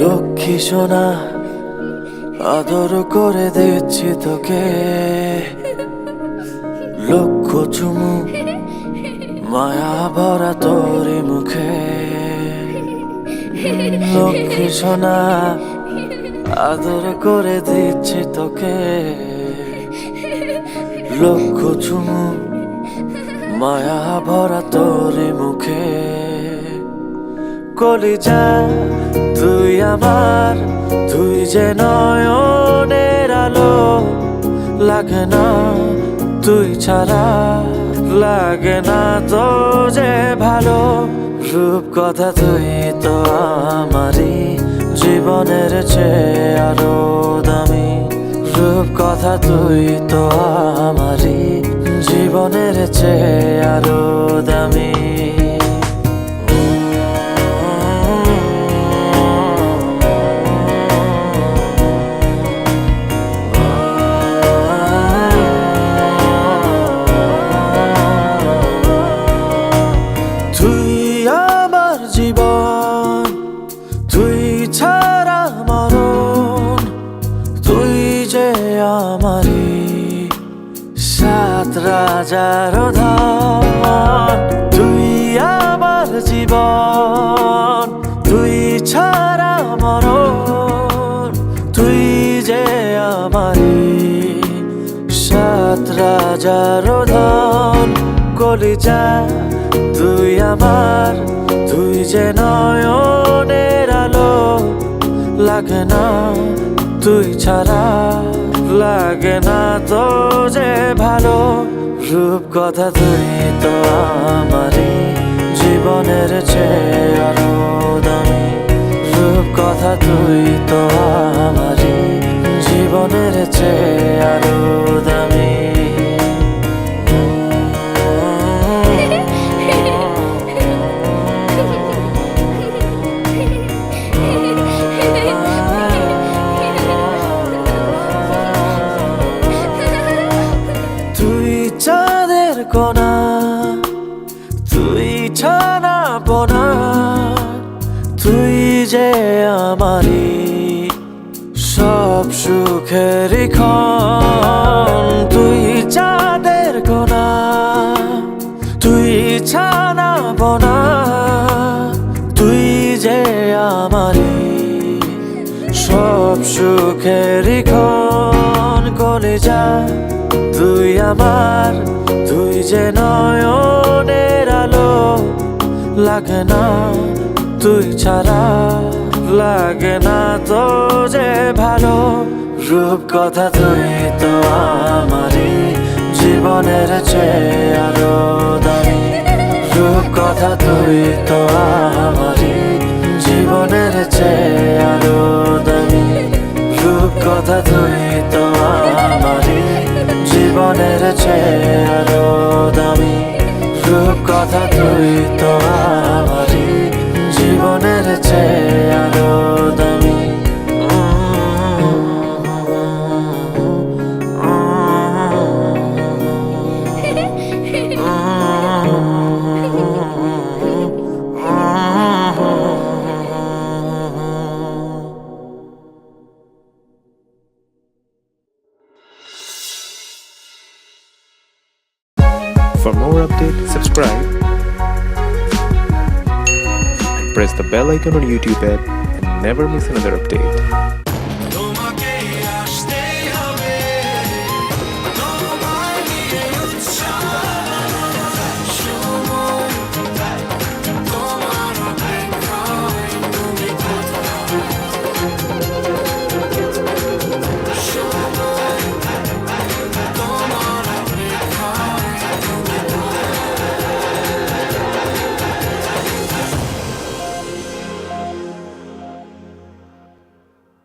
লক্ষ্মী সোনা আদর করে দিচ্ছি তোকে, লক্ষ চুমু মায়া ভরা তোরি মুখে। লক্ষ্মী সোনা আদর করে দিচ্ছি তোকে, লক্ষ চুমু মায়া ভরা তোরি মুখে। কলিজা তুই আমার, তুই যে নয়নের আলো, লাগে না তুই ছাড়া, লাগে না তো যে ভালো। রূপ কথা তুই তো আমারই জীবনের চেয়ে আরো দামি, রূপ কথা তুই তো আমারই জীবনের চেয়ে আরো দামি। জীবন তুই ছাড়া মরণ, তুই যে আমারি সাত রাজার ধন। তুই আমার জীবন, তুই ছাড়া মরণ, তুই যে আমারি সাত রাজার ধন। কলিজা তুই আমার, তুই যে নয়নের আলো, লাগে না তুই ছাড়া, লাগে না তো যে ভালো। রূপ কথা তুই তো আমারই জীবনের চেয়ে আরো দামি, রূপ কথা তুই তো আমারই জীবনের চেয়ে আরো দামি। চাঁদের কোনা তুই ছানা বোনা, তুই যে আমারি সব সুখের ক্ষণ। তুই চাঁদের কোনা তুই ছানা বোনা, তুই যে আমারি সব সুখের ক্ষণ। কলিজা তুই আমার, তুই যে নয়নের আলো, লাগে না তুই ছাড়া, লাগে না তো যে ভালো। রূপ কথা তুই তো আমারই জীবনের চেয়ে আরো দামি, রূপ কথা তুই তো আমারই জীবনের চেয়ে আরো দামি, রূপ কথা তুই তো আমারই জীবনের চেয়ে আরো দামি, রূপ কথা তুই তো আমারই জীবনের চেয়ে আরো দামি। For more updates, subscribe and press the bell icon on YouTube app and never miss another update.